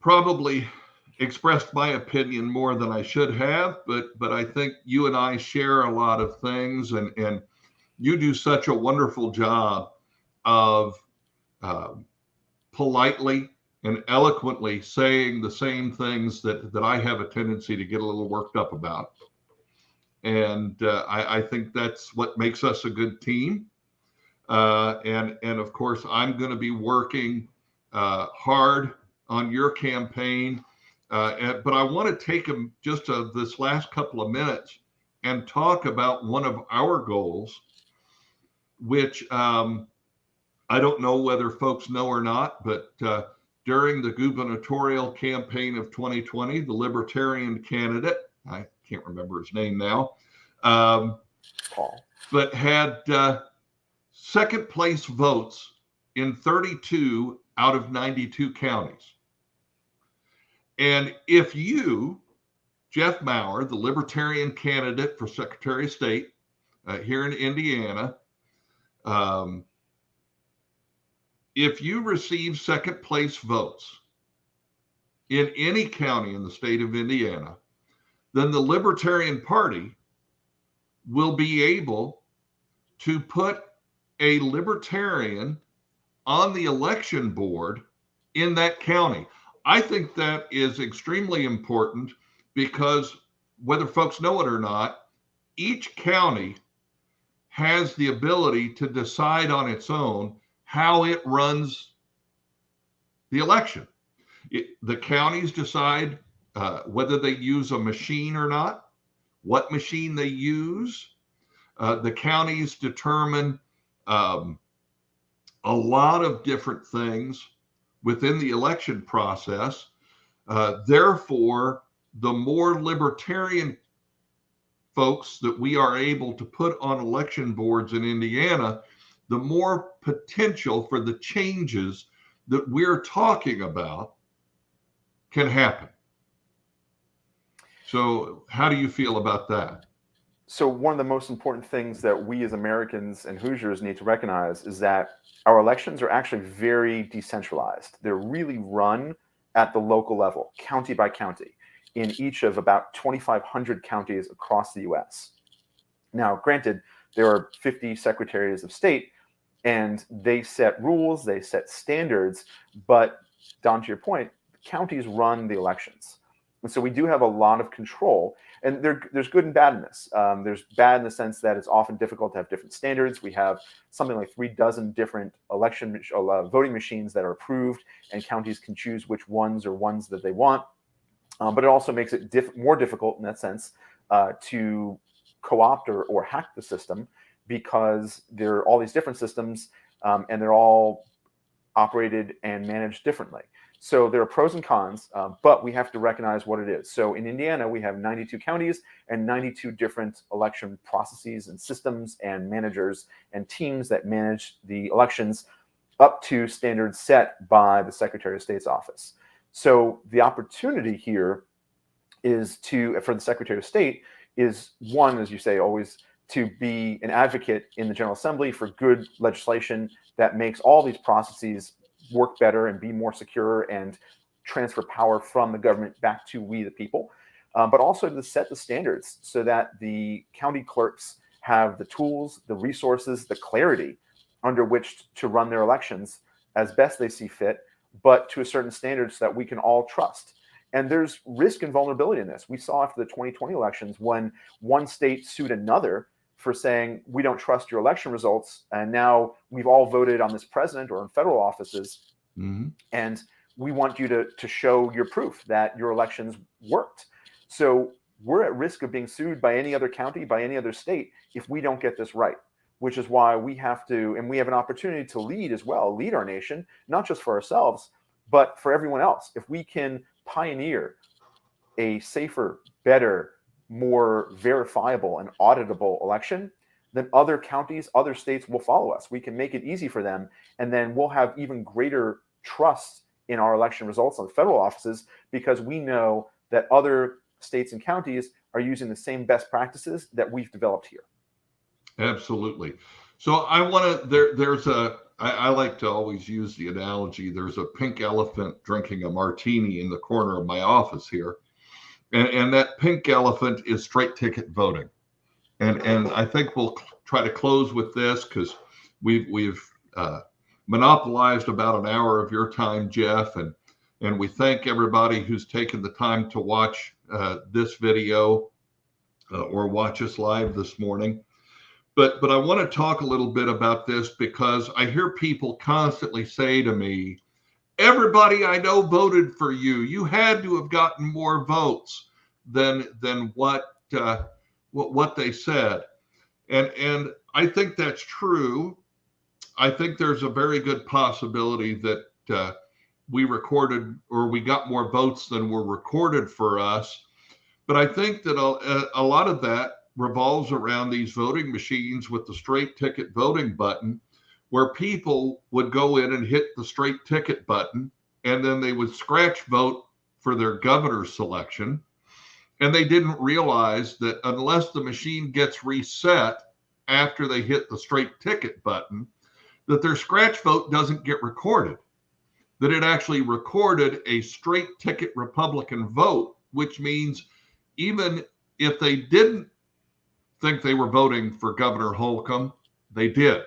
probably expressed my opinion more than I should have, but I think you and I share a lot of things, and you do such a wonderful job of politely and eloquently saying the same things that I have a tendency to get a little worked up about. And I think that's what makes us a good team. And of course, I'm going to be working hard on your campaign. But I want to take just this last couple of minutes and talk about one of our goals, which I don't know whether folks know or not, but during the gubernatorial campaign of 2020, the Libertarian candidate, I can't remember his name now, but had second place votes in 32 out of 92 counties. And if you, Jeff Maurer, the Libertarian candidate for Secretary of State here in Indiana, if you receive second place votes in any county in the state of Indiana, then the Libertarian Party will be able to put a Libertarian on the election board in that county. I think that is extremely important because whether folks know it or not, each county has the ability to decide on its own how it runs the election. The counties decide whether they use a machine or not, what machine they use. The counties determine a lot of different things within the election process. Therefore, the more libertarian folks that we are able to put on election boards in Indiana, the more potential for the changes that we're talking about can happen. So how do you feel about that? So one of the most important things that we as Americans and Hoosiers need to recognize is that our elections are actually very decentralized. They're really run at the local level, county by county, in each of about 2,500 counties across the US. Now, granted, there are 50 secretaries of state, and they set rules, they set standards, but Don, to your point, counties run the elections. And so we do have a lot of control, and there's good and bad in this. There's bad in the sense that it's often difficult to have different standards. We have something like 36 different voting machines that are approved, and counties can choose which ones that they want. But it also makes it more difficult in that sense to co-opt or hack the system, because there are all these different systems and they're all operated and managed differently. So there are pros and cons, but we have to recognize what it is. So in Indiana, we have 92 counties and 92 different election processes and systems and managers and teams that manage the elections up to standards set by the Secretary of State's office. So the opportunity here is for the Secretary of State is one, as you say, always to be an advocate in the General Assembly for good legislation that makes all these processes work better and be more secure and transfer power from the government back to we the people, but also to set the standards so that the county clerks have the tools, the resources, the clarity under which to run their elections as best they see fit, but to a certain standard so that we can all trust. And there's risk and vulnerability in this. We saw after the 2020 elections when one state sued another for saying, we don't trust your election results. And now we've all voted on this president or in federal offices. Mm-hmm. And we want you to show your proof that your elections worked. So we're at risk of being sued by any other county, by any other state, if we don't get this right, which is why we have to, and we have an opportunity to lead as well, lead our nation, not just for ourselves, but for everyone else. If we can pioneer a safer, better, more verifiable and auditable election, then other counties, other states will follow us. We can make it easy for them, and then we'll have even greater trust in our election results on federal offices because we know that other states and counties are using the same best practices that we've developed here. Absolutely. So I want to, I like to always use the analogy, there's a pink elephant drinking a martini in the corner of my office here. And that pink elephant is straight ticket voting. And I think we'll try to close with this because we've monopolized about an hour of your time, Jeff. And we thank everybody who's taken the time to watch this video or watch us live this morning. But I want to talk a little bit about this because I hear people constantly say to me, everybody I know voted for you. You had to have gotten more votes than what they said. And I think that's true. I think there's a very good possibility that we recorded or we got more votes than were recorded for us. But I think that a lot of that revolves around these voting machines with the straight ticket voting button, where people would go in and hit the straight ticket button, and then they would scratch vote for their governor's selection. And they didn't realize that unless the machine gets reset after they hit the straight ticket button, that their scratch vote doesn't get recorded, that it actually recorded a straight ticket Republican vote, which means even if they didn't think they were voting for Governor Holcomb, they did.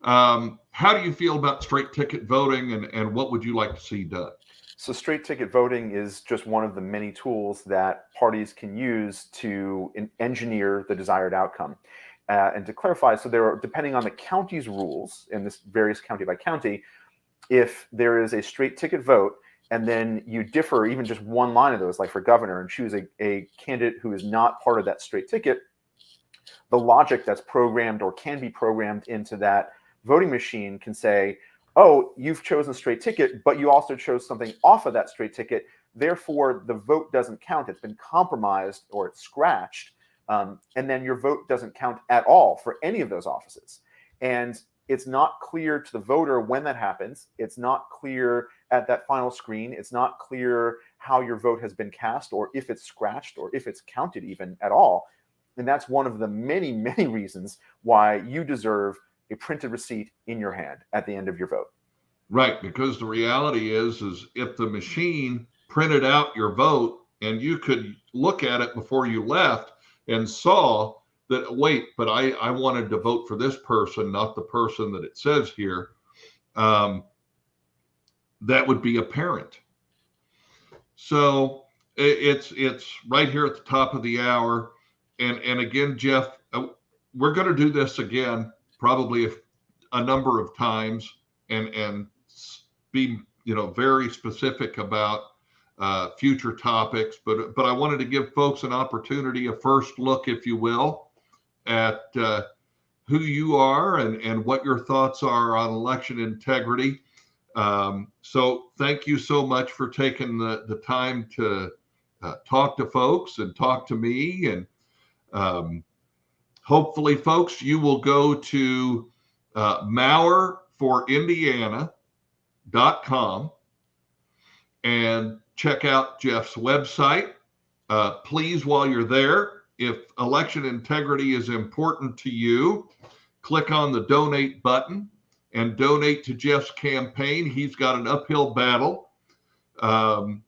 How do you feel about straight ticket voting and what would you like to see done? So straight ticket voting is just one of the many tools that parties can use to engineer the desired outcome. And to clarify, so there are, depending on the county's rules, and this varies county by county, if there is a straight ticket vote, and then you differ even just one line of those, like for governor, and choose a candidate who is not part of that straight ticket, the logic that's programmed or can be programmed into that voting machine can say, oh, you've chosen straight ticket, but you also chose something off of that straight ticket. Therefore, the vote doesn't count. It's been compromised or it's scratched. And then your vote doesn't count at all for any of those offices. And it's not clear to the voter when that happens. It's not clear at that final screen. It's not clear how your vote has been cast or if it's scratched or if it's counted even at all. And that's one of the many, many reasons why you deserve a printed receipt in your hand at the end of your vote. Right, because the reality is if the machine printed out your vote and you could look at it before you left and saw that, wait, but I wanted to vote for this person, not the person that it says here, that would be apparent. So it's right here at the top of the hour. And again, Jeff, we're going to do this again, probably a number of times and be, very specific about future topics. But I wanted to give folks an opportunity, a first look, if you will, at who you are and what your thoughts are on election integrity. So thank you so much for taking the time to talk to folks and talk to me. And hopefully, folks, you will go to MauerForIndiana.com and check out Jeff's website. Please, while you're there, if election integrity is important to you, click on the donate button and donate to Jeff's campaign. He's got an uphill battle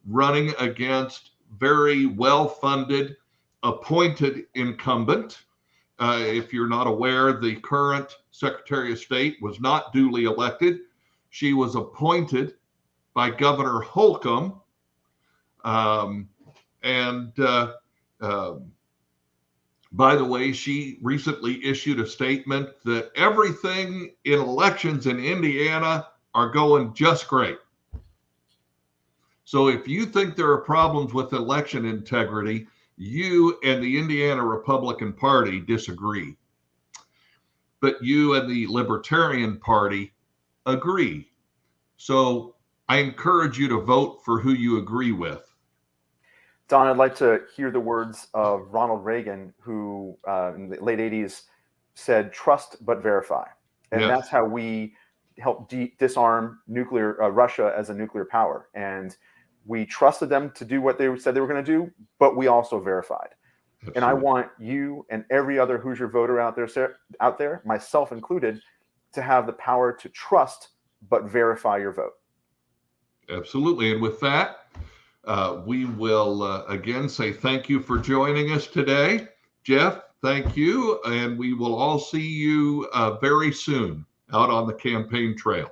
running against very well-funded, appointed incumbent. If you're not aware, the current Secretary of State was not duly elected. She was appointed by Governor Holcomb. By the way, she recently issued a statement that everything in elections in Indiana are going just great. So if you think there are problems with election integrity, you and the Indiana Republican Party disagree. But you and the Libertarian Party agree. So I encourage you to vote for who you agree with. Don, I'd like to hear the words of Ronald Reagan, who in the late 80s said, "Trust but verify." And that's how we help disarm Russia as a nuclear power. And we trusted them to do what they said they were going to do, but we also verified. Absolutely. And I want you and every other Hoosier voter out there, myself included, to have the power to trust but verify your vote. Absolutely. And with that, we will again say thank you for joining us today. Jeff, thank you. And we will all see you very soon out on the campaign trail.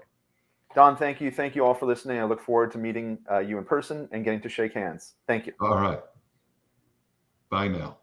Don, thank you. Thank you all for listening. I look forward to meeting you in person and getting to shake hands. Thank you. All right. Bye now.